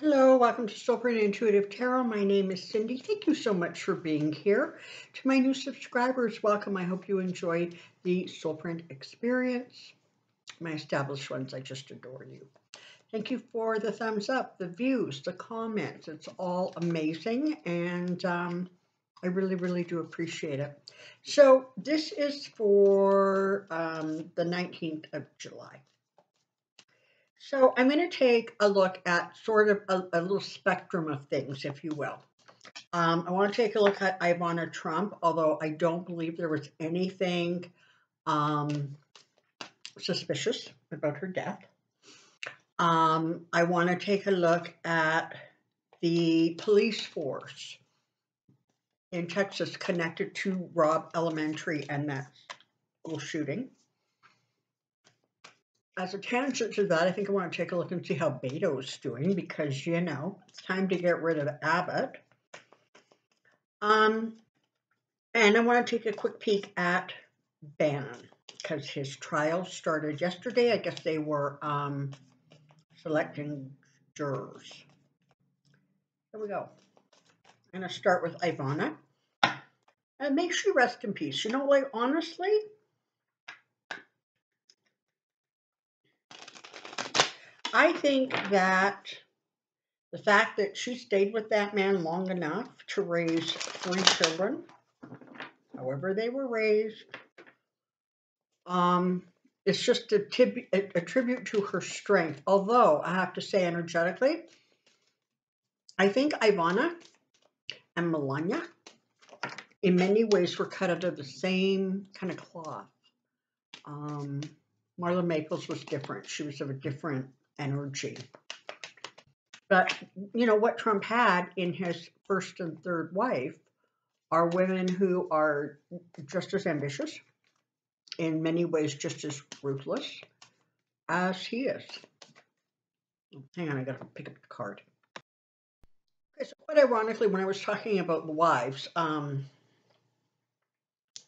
Hello, welcome to Soulprint Intuitive Tarot. My name is Cindy. Thank you so much for being here. To my new subscribers, welcome. I hope you enjoy the Soulprint experience. My established ones, I just adore you. Thank you for the thumbs up, the views, the comments. It's all amazing, and I really do appreciate it. So this is for the 19th of July. So I'm going to take a look at sort of a little spectrum of things, if you will. I want to take a look at Ivana Trump, although I don't believe there was anything suspicious about her death. I want to take a look at the police force in Texas connected to Robb Elementary and that school shooting. As a tangent to that, I think I want to take a look and see how Beto's doing because, you know, it's time to get rid of Abbott. And I want to take a quick peek at Bannon because his trial started yesterday. I guess they were selecting jurors. Here we go. I'm going to start with Ivana. And may she rest in peace. You know, like, honestly, I think that the fact that she stayed with that man long enough to raise 3 children, however they were raised, it's just a tribute to her strength. Although, I have to say energetically, I think Ivana and Melania, in many ways, were cut out of the same kind of cloth. Marla Maples was different. She was of a different energy. But, you know, what Trump had in his first and third wife are women who are just as ambitious, in many ways just as ruthless as he is. Hang on, I gotta pick up the card. Okay, so quite ironically, when I was talking about the wives,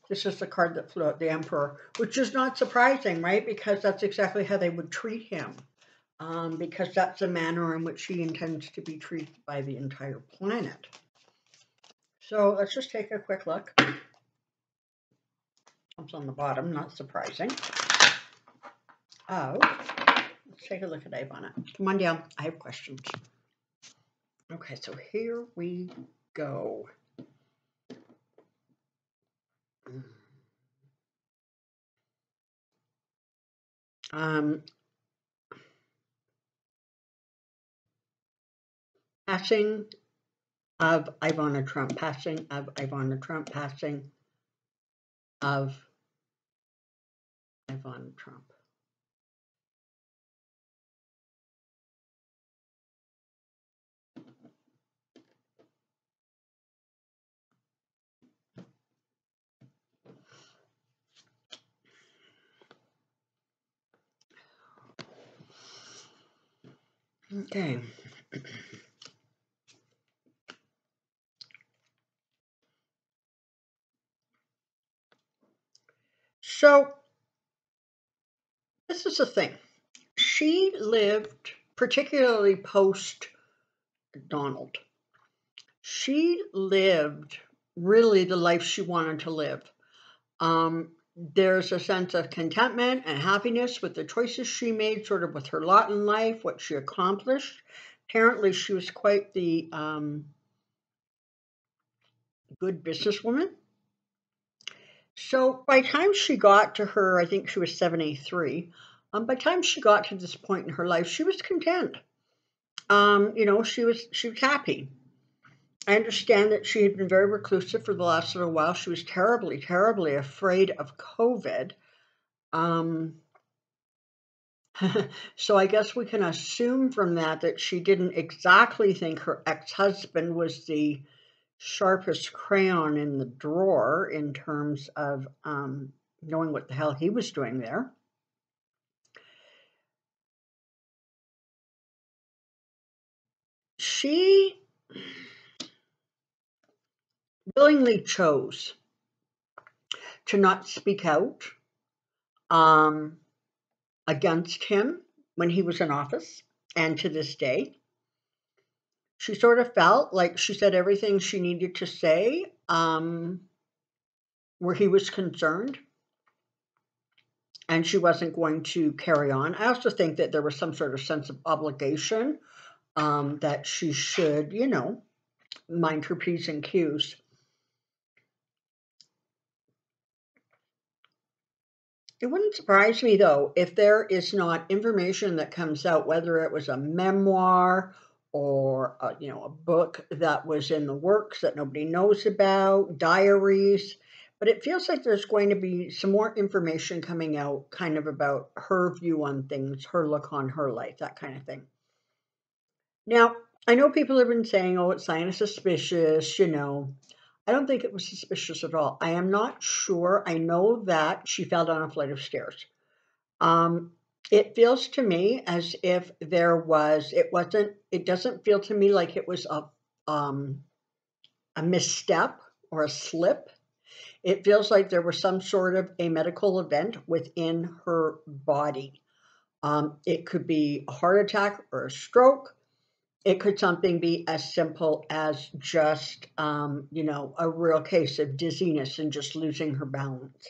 this is the card that flew out, the Emperor, which is not surprising, right? Because that's exactly how they would treat him. Because that's the manner in which he intends to be treated by the entire planet. So let's just take a quick look. It's on the bottom, not surprising. Oh, let's take a look at Ivana. Come on down, I have questions. Okay, so here we go. Passing of Ivana Trump, passing of Ivana Trump, passing of Ivana Trump. Okay. So, this is the thing. She lived, particularly post-Donald, she lived really the life she wanted to live. There's a sense of contentment and happiness with the choices she made, sort of with her lot in life, what she accomplished. Apparently, she was quite the good businesswoman. So by the time she got to her, I think she was 73, by the time she got to this point in her life, she was content. You know, she was happy. I understand that she had been very reclusive for the last little while. She was terribly afraid of COVID. So I guess we can assume from that she didn't exactly think her ex-husband was the sharpest crayon in the drawer in terms of knowing what the hell he was doing there. She willingly chose to not speak out against him when he was in office, and to this day. she sort of felt like she said everything she needed to say, where he was concerned, and she wasn't going to carry on. I also think that there was some sort of sense of obligation, that she should, mind her P's and Q's. It wouldn't surprise me, though, if there is not information that comes out, whether it was a memoir or a book that was in the works that nobody knows about, diaries. But it feels like there's going to be some more information coming out, kind of about her view on things, her look on her life, that kind of thing. Now, I know people have been saying, "Oh, it's sign of suspicious," I don't think it was suspicious at all. I am not sure. I know that she fell down a flight of stairs. Um, it feels to me as if it doesn't feel to me like it was a misstep or a slip. It feels like there was some sort of a medical event within her body. It could be a heart attack or a stroke. It could something be as simple as just, a real case of dizziness and just losing her balance.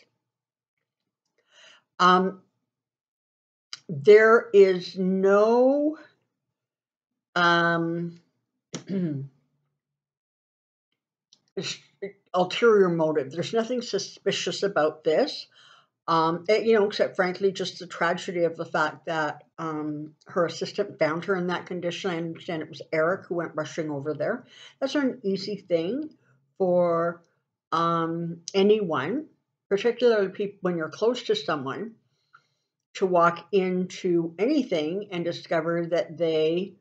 There is no ulterior motive. There's nothing suspicious about this. Except frankly, just the tragedy of the fact that her assistant found her in that condition. I understand it was Eric who went rushing over there. That's not an easy thing for anyone, particularly people when you're close to someone, to walk into anything and discover that they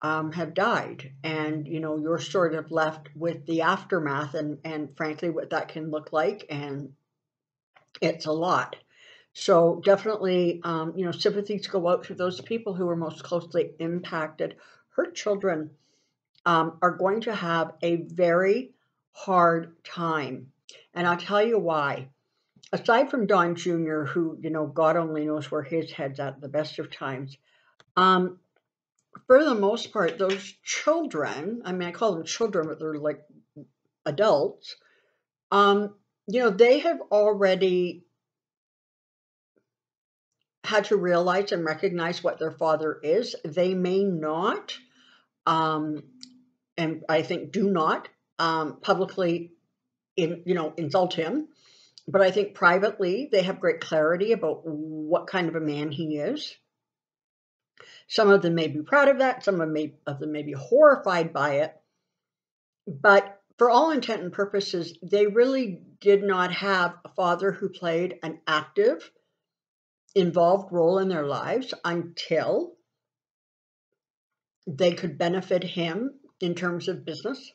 have died, and you're sort of left with the aftermath, and frankly what that can look like, and it's a lot. So definitely, sympathies go out to those people who are most closely impacted. Her children are going to have a very hard time, and I'll tell you why. Aside from Don Jr., who, God only knows where his head's at the best of times, for the most part, those children, I mean, I call them children, but they're like adults, they have already had to realize and recognize what their father is. They may not, and I think do not, publicly, insult him. But I think privately they have great clarity about what kind of a man he is. Some of them may be proud of that. Some of them may be horrified by it. But for all intent and purposes, they really did not have a father who played an active, involved role in their lives until they could benefit him in terms of business.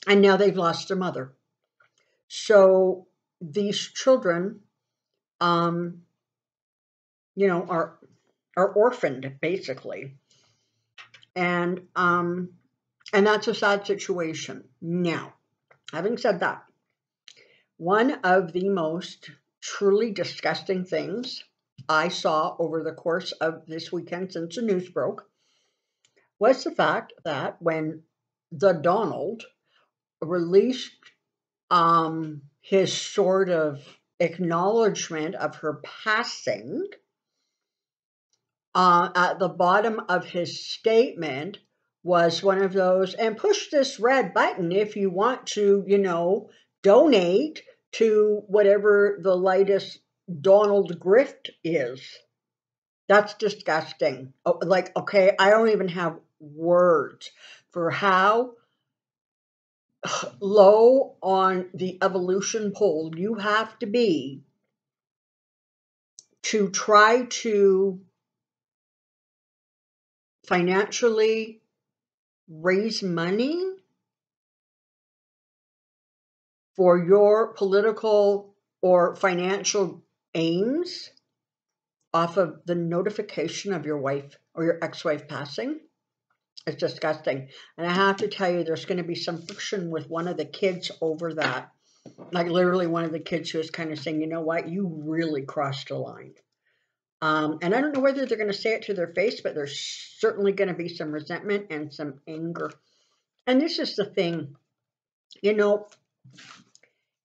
And now they've lost their mother. So these children, are orphaned basically, and that's a sad situation. Now, having said that, one of the most truly disgusting things I saw over the course of this weekend since the news broke was the fact that when the Donald released his sort of acknowledgement of her passing, at the bottom of his statement was one of those, and push this red button if you want to, donate to whatever the latest Donald grift is. That's disgusting. Like, okay, I don't even have words for how low on the evolution pole you have to be to try to financially raise money for your political or financial aims off of the notification of your wife or your ex-wife passing. It's disgusting. And I have to tell you, there's going to be some friction with one of the kids over that. Like literally one of the kids who is kind of saying, you know what, you really crossed the line. And I don't know whether they're going to say it to their face, but there's certainly going to be some resentment and some anger. And this is the thing, you know,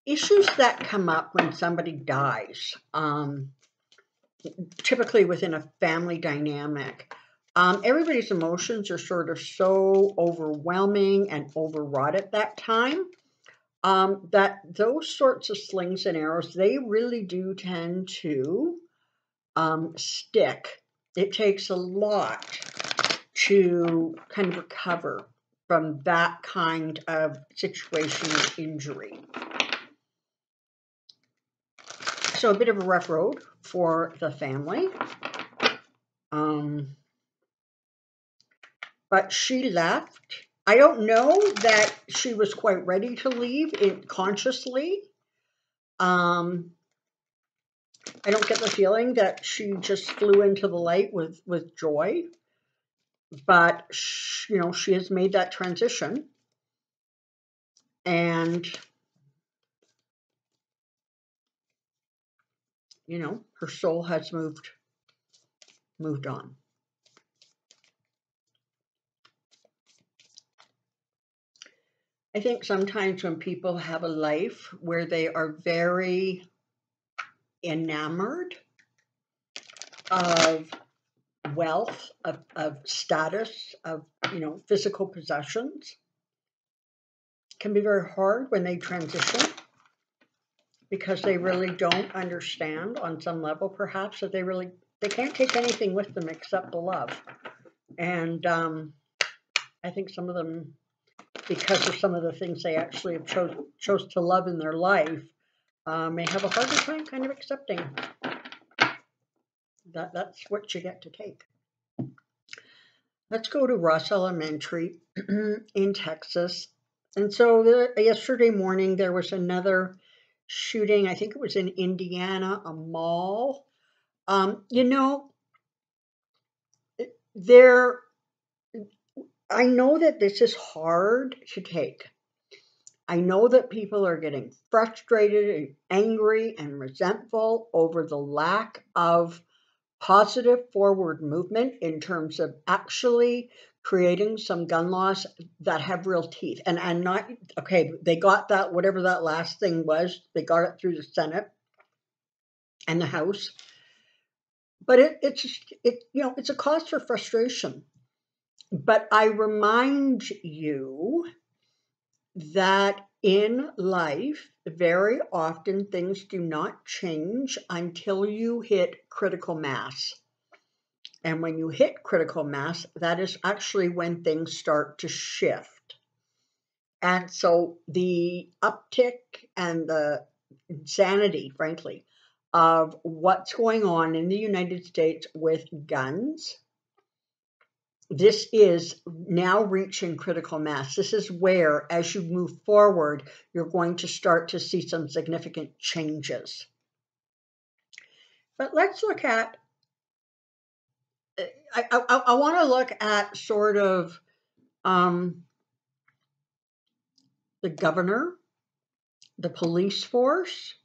issues that come up when somebody dies, typically within a family dynamic, everybody's emotions are sort of so overwhelming and overwrought at that time, that those sorts of slings and arrows, they really do tend to stick. It takes a lot to kind of recover from that kind of situation or injury. So a bit of a rough road for the family. But she left. I don't know that she was quite ready to leave consciously. I don't get the feeling that she just flew into the light with joy. But, you know, she has made that transition. And, you know, her soul has moved on. I think sometimes when people have a life where they are very enamored of wealth, of status, of, you know, physical possessions, it can be very hard when they transition, because they really don't understand on some level, perhaps, that they can't take anything with them except the love. And I think some of them, because of some of the things they actually have chose to love in their life, may have a harder time kind of accepting that that's what you get to take. Let's go to Ross Elementary in Texas. And so yesterday morning, there was another shooting. I think it was in Indiana, a mall. You know, I know that this is hard to take. I know that people are getting frustrated and angry and resentful over the lack of positive forward movement in terms of actually creating some gun laws that have real teeth. And I'm not, okay, they got that, whatever that last thing was, they got it through the Senate and the House. But it's you know, it's a cause for frustration. But I remind you that in life, very often things do not change until you hit critical mass. And when you hit critical mass, that is actually when things start to shift. And so the uptick and the insanity, frankly, of what's going on in the United States with guns, this is now reaching critical mass. This is where, as you move forward, you're going to start to see some significant changes. But let's look at, I want to look at sort of the governor, the police force,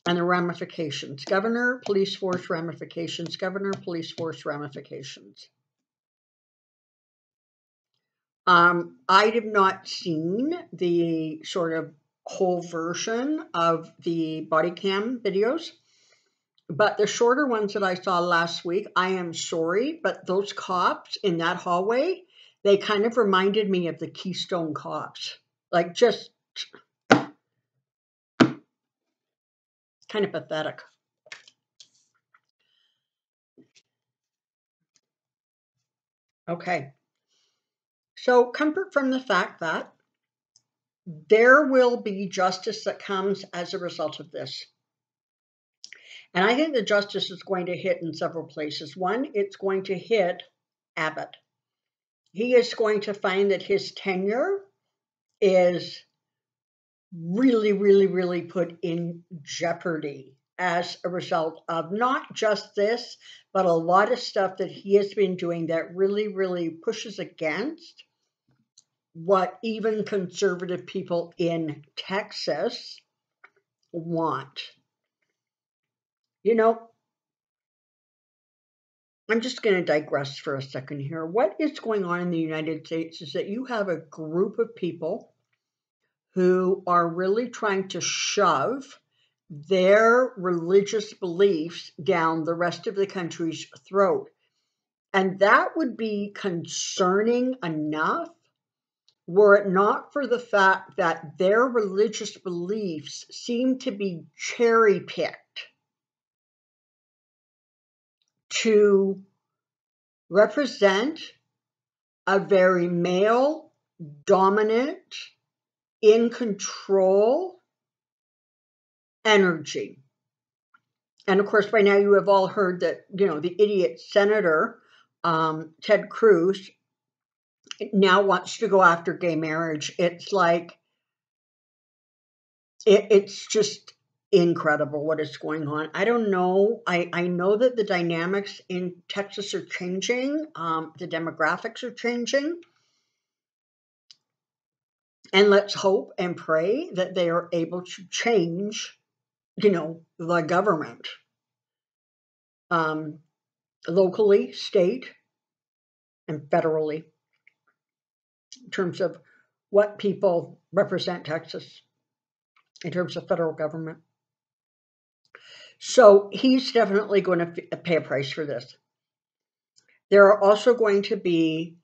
and the ramifications. Governor, police force, ramifications. Governor, police force, ramifications. I have not seen the sort of whole version of the body cam videos, but the shorter ones that I saw last week, I am sorry, but those cops in that hallway, they kind of reminded me of the Keystone Cops. Like, just kind of pathetic. Okay. So comfort from the fact that there will be justice that comes as a result of this. And I think the justice is going to hit in several places. One, it's going to hit Abbott. He is going to find that his tenure is really, really, really put in jeopardy as a result of not just this, but a lot of stuff that he has been doing that really, really pushes against what even conservative people in Texas want. You know, I'm just going to digress for a second here. What is going on in the United States is that you have a group of people who are really trying to shove their religious beliefs down the rest of the country's throat. And that would be concerning enough were it not for the fact that their religious beliefs seem to be cherry picked to represent a very male, dominant, in control energy. And of course, by now you have all heard that, the idiot senator, Ted Cruz, now wants to go after gay marriage. It's like, it's just incredible what is going on. I don't know. I know that the dynamics in Texas are changing. The demographics are changing. And let's hope and pray that they are able to change, the government, locally, state, and federally, in terms of what people represent Texas, in terms of federal government. So he's definitely going to pay a price for this. There are also going to be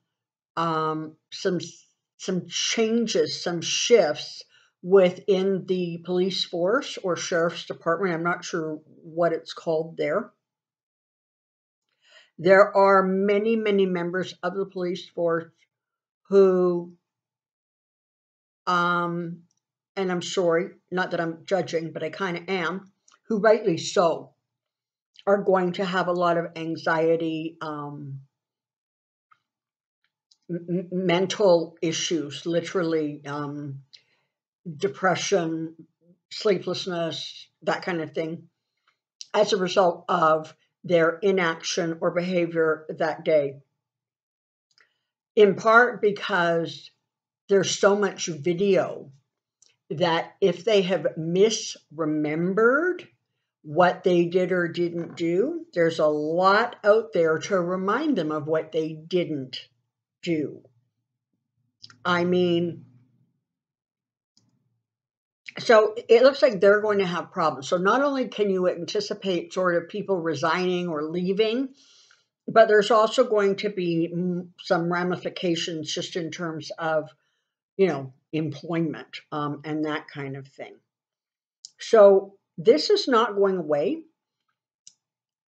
some changes, some shifts within the police force or sheriff's department. I'm not sure what it's called there. There are many, many members of the police force who, and I'm sorry, not that I'm judging, but I kind of am, who rightly so are going to have a lot of anxiety, mental issues, literally, depression, sleeplessness, that kind of thing, as a result of their inaction or behavior that day. In part because there's so much video that if they have misremembered what they did or didn't do, there's a lot out there to remind them of what they didn't do. I mean, so it looks like they're going to have problems. So not only can you anticipate sort of people resigning or leaving, but there's also going to be some ramifications just in terms of, employment, and that kind of thing. So this is not going away.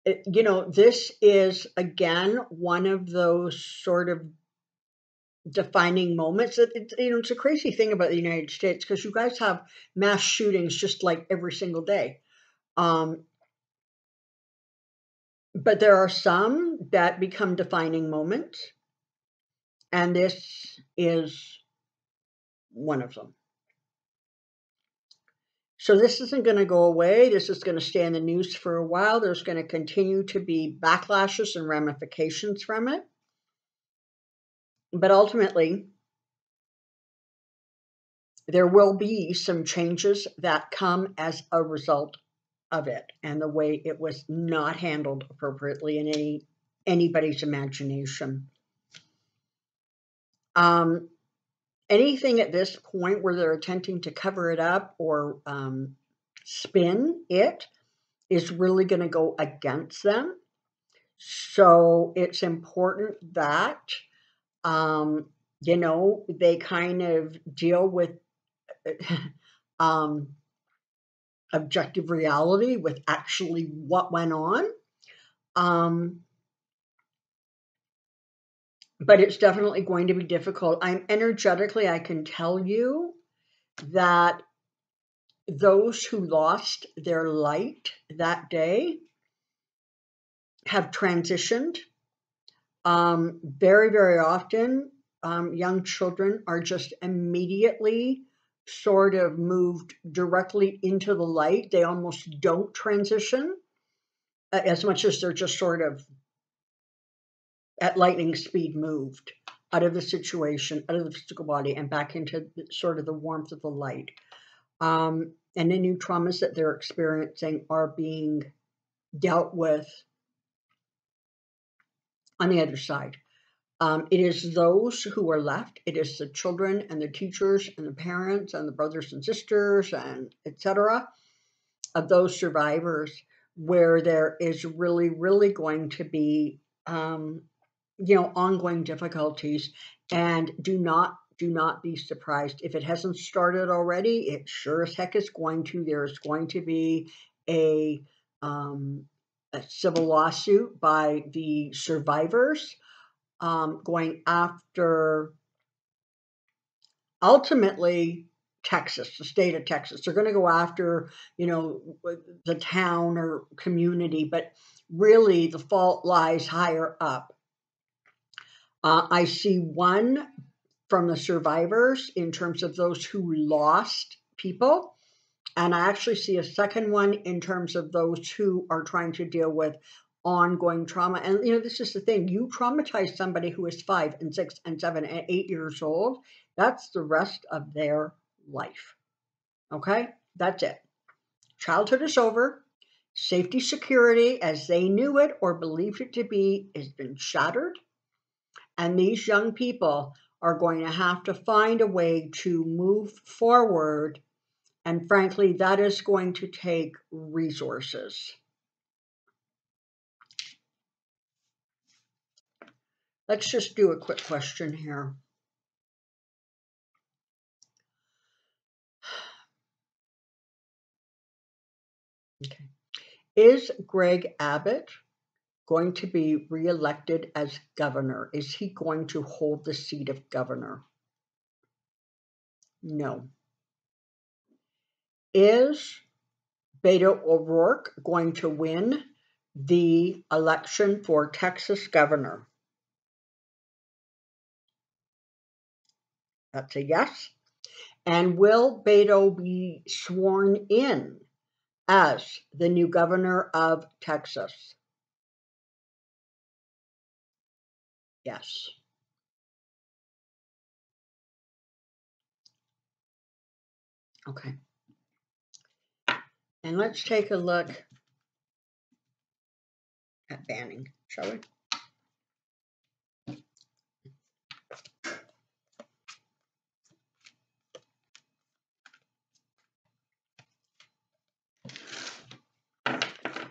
This is, again, one of those sort of defining moments. It's a crazy thing about the United States because you guys have mass shootings just like every single day. But there are some that become defining moments, and this is one of them. So this isn't going to go away. This is going to stay in the news for a while. There's going to continue to be backlashes and ramifications from it. But ultimately, there will be some changes that come as a result of it and the way it was not handled appropriately in anybody's imagination. Anything at this point where they're attempting to cover it up or spin it is really going to go against them. So it's important that, they kind of deal with objective reality, with actually what went on. But it's definitely going to be difficult. I can tell you that those who lost their light that day have transitioned. Very, very often, young children are just immediately sort of moved directly into the light. They almost don't transition as much as they're just sort of at lightning speed moved out of the situation, out of the physical body, and back into sort of the warmth of the light. And the new traumas that they're experiencing are being dealt with on the other side. It is those who are left. It is the children and the teachers and the parents and the brothers and sisters and etc. of those survivors where there is really, really going to be, ongoing difficulties. And do not be surprised if it hasn't started already. It sure as heck is going to. There's going to be a civil lawsuit by the survivors going after ultimately Texas, the state of Texas. They're going to go after, the town or community, but really the fault lies higher up. I see one from the survivors in terms of those who lost people. And I actually see a second one in terms of those who are trying to deal with ongoing trauma. And, this is the thing. You traumatize somebody who is 5 and 6 and 7 and 8 years old. That's the rest of their life. Okay? That's it. Childhood is over. Safety, security, as they knew it or believed it to be, has been shattered. And these young people are going to have to find a way to move forward. And frankly, that is going to take resources. Let's just do a quick question here. Okay. Is Greg Abbott going to be reelected as governor? Is he going to hold the seat of governor? No. Is Beto O'Rourke going to win the election for Texas governor? That's a yes. And will Beto be sworn in as the new governor of Texas? Yes. Okay. And let's take a look at banning, shall we?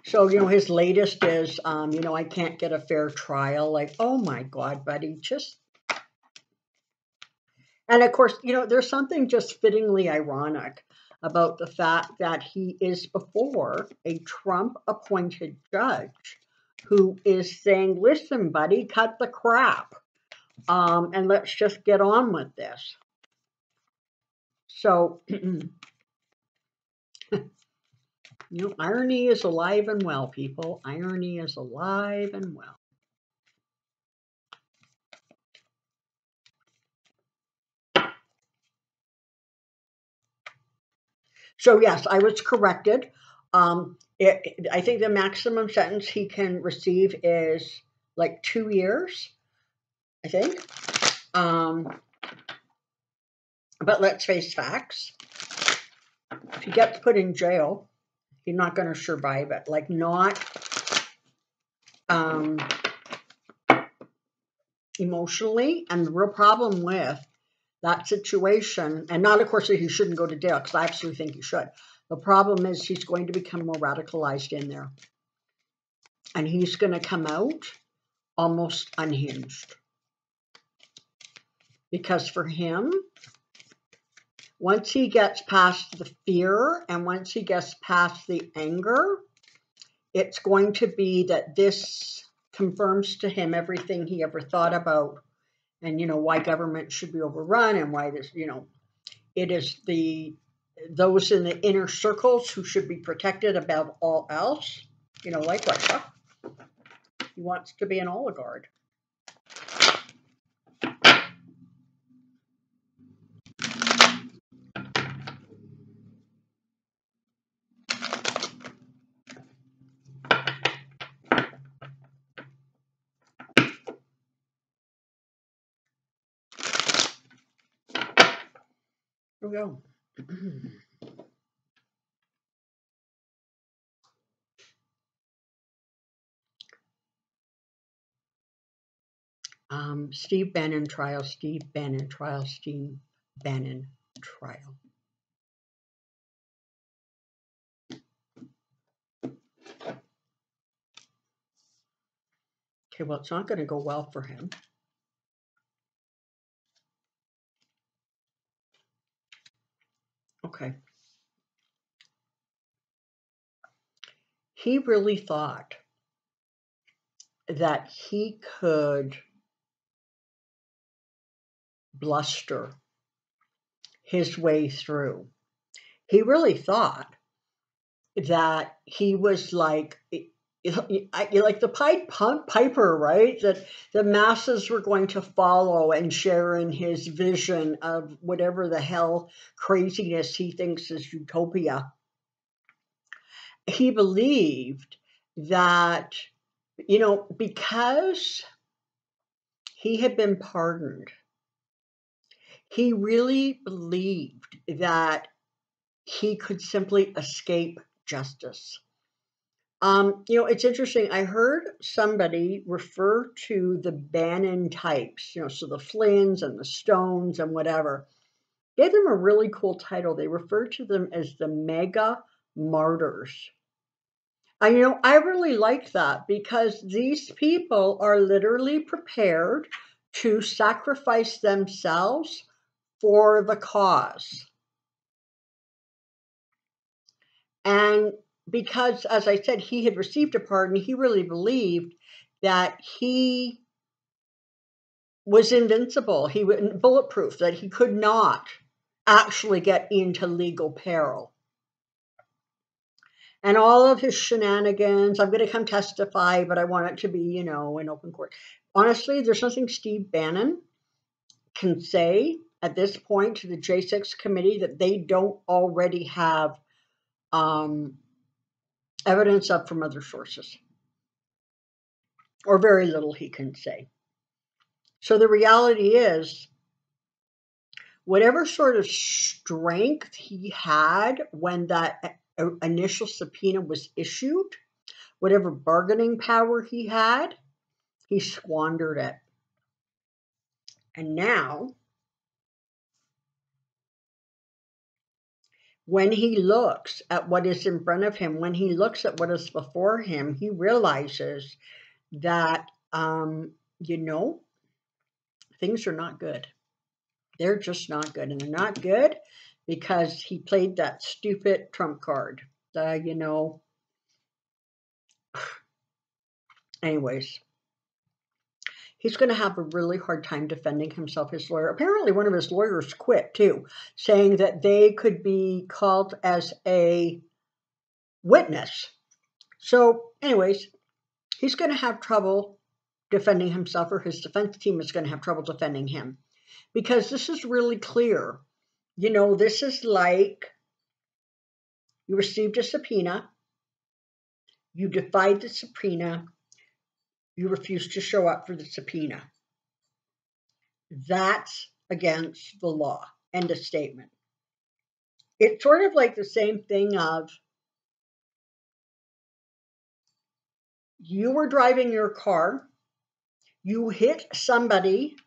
So, his latest is, I can't get a fair trial. Like, oh my God, buddy, just. And of course, there's something just fittingly ironic about the fact that he is before a Trump appointed judge who is saying, listen, buddy, cut the crap. And let's just get on with this. So, irony is alive and well, people. Irony is alive and well. So yes, I was corrected. I think the maximum sentence he can receive is like 2 years, I think. But let's face facts. If he gets put in jail, he's not going to survive it. Like, not emotionally. And the real problem with that situation, and not, of course, that he shouldn't go to jail, because I absolutely think he should. The problem is he's going to become more radicalized in there. And he's going to come out almost unhinged. Because for him, once he gets past the fear and once he gets past the anger, it's going to be that this confirms to him everything he ever thought about, and why government should be overrun, and why this, it is those in the inner circles who should be protected above all else. Like Russia. He wants to be an oligarch. Here we go. Steve Bannon trial, Steve Bannon trial, Steve Bannon trial. Okay, well, it's not going to go well for him. Okay. He really thought that he could bluster his way through. He really thought that he was like the Pied Piper, right? That the masses were going to follow and share in his vision of whatever the hell craziness he thinks is utopia. He believed that, because he had been pardoned, he really believed that he could simply escape justice. It's interesting. I heard somebody refer to the Bannon types, so the Flynns and the Stones and whatever, gave them a really cool title. They referred to them as the mega martyrs. I really like that because these people are literally prepared to sacrifice themselves for the cause. And because, as I said, he had received a pardon, he really believed that he was invincible, he was bulletproof, that he could not actually get into legal peril. And all of his shenanigans, I'm going to come testify, but I want it to be, in open court. Honestly, there's nothing Steve Bannon can say at this point to the J6 committee that they don't already have evidence of from other sources, or very little he can say. So the reality is, whatever sort of strength he had when that initial subpoena was issued, whatever bargaining power he had, he squandered it. And now, when he looks at what is in front of him, when he looks at what is before him, he realizes that, things are not good. They're just not good. And they're not good because he played that stupid trump card. Anyways, he's going to have a really hard time defending himself. His lawyer, apparently one of his lawyers quit too, saying that they could be called as a witness. So anyways, he's going to have trouble defending himself, or his defense team is going to have trouble defending him, because this is really clear. This is like you received a subpoena, you defied the subpoena, you refused to show up for the subpoena. That's against the law. End of statement. It's sort of like the same thing of you were driving your car, you hit somebody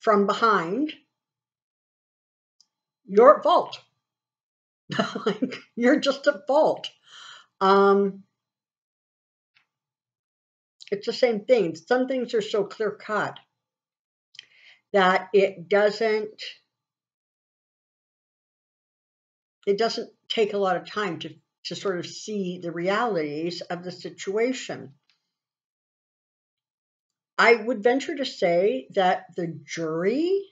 from behind, you're at fault. You're just at fault. It's the same thing. Some things are so clear cut that it doesn't take a lot of time to sort of see the realities of the situation. I would venture to say that the jury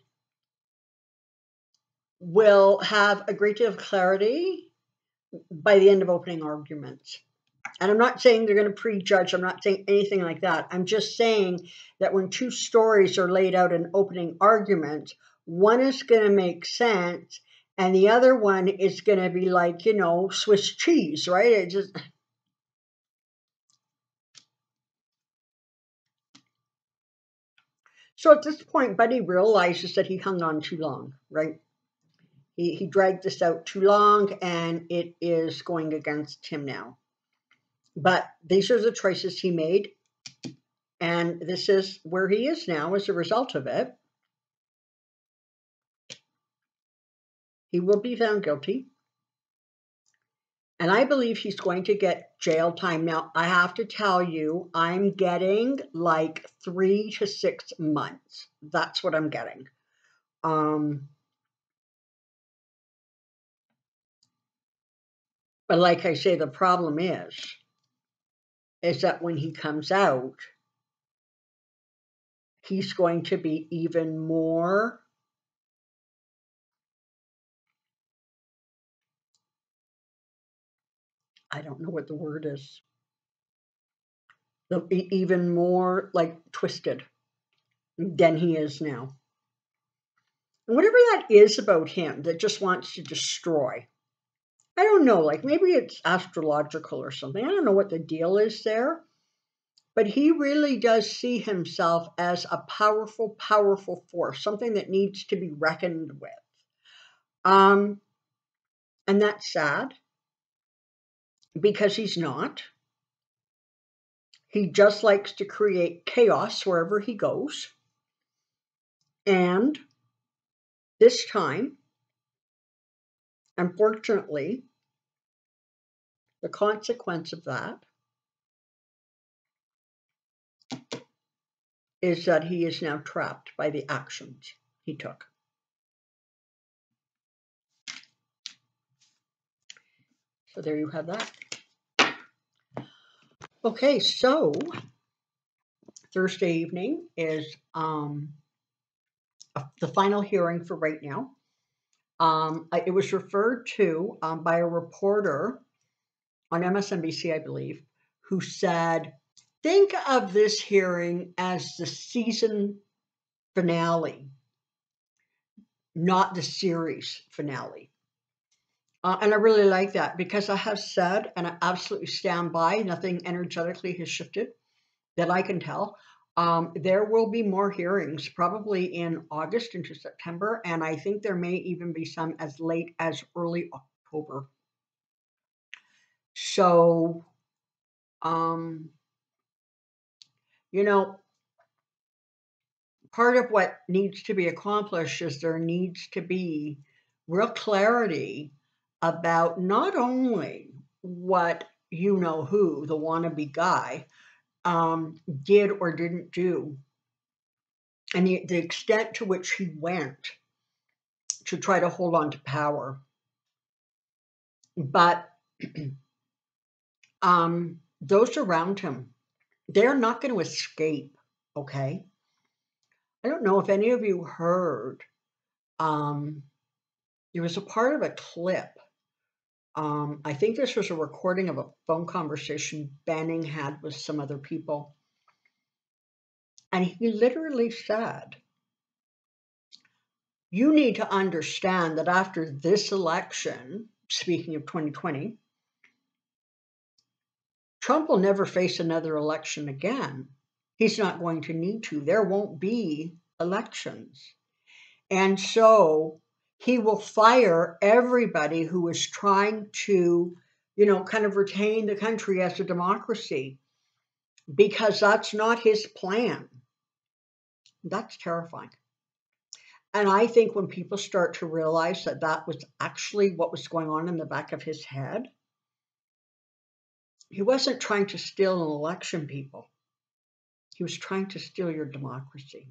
will have a great deal of clarity by the end of opening arguments. And I'm not saying they're going to prejudge. I'm not saying anything like that. I'm just saying that when two stories are laid out in opening arguments, one is going to make sense and the other one is going to be like, Swiss cheese, right? It just... So at this point, Buddy realizes that he hung on too long, right? He dragged this out too long, and it is going against him now. But these are the choices he made. And this is where he is now as a result of it. He will be found guilty. And I believe he's going to get jail time. Now, I have to tell you, I'm getting like 3 to 6 months. That's what I'm getting. But like I say, the problem is that when he comes out, he's going to be even more I don't know what the word is. They'll be even more like twisted than he is now. And whatever that is about him that just wants to destroy. I don't know, like maybe it's astrological or something. I don't know what the deal is there. But he really does see himself as a powerful, powerful force, something that needs to be reckoned with. And that's sad because he's not. He just likes to create chaos wherever he goes. And this time, unfortunately, the consequence of that is that he is now trapped by the actions he took. So there you have that. Okay, so Thursday evening is the final hearing for right now. It was referred to by a reporter on MSNBC, I believe, who said, think of this hearing as the season finale, not the series finale. And I really like that because I have said, and I absolutely stand by, nothing energetically has shifted that I can tell. There will be more hearings probably in August into September, and I think there may even be some as late as early October. So, you know, part of what needs to be accomplished is there needs to be real clarity about not only what you know who, the wannabe guy, did or didn't do, and the extent to which he went to try to hold on to power. But those around him, they're not going to escape, okay? I don't know if any of you heard, there was a part of a clip. I think this was a recording of a phone conversation Banning had with some other people. And he literally said, you need to understand that after this election, speaking of 2020, Trump will never face another election again. He's not going to need to. There won't be elections. And so he will fire everybody who is trying to, kind of retain the country as a democracy, because that's not his plan. That's terrifying. And I think when people start to realize that that was actually what was going on in the back of his head, he wasn't trying to steal an election, people. He was trying to steal your democracy.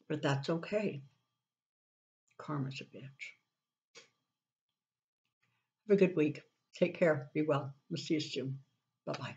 But that's okay. Karma's a bitch. Have a good week. Take care. Be well. We'll see you soon. Bye-bye.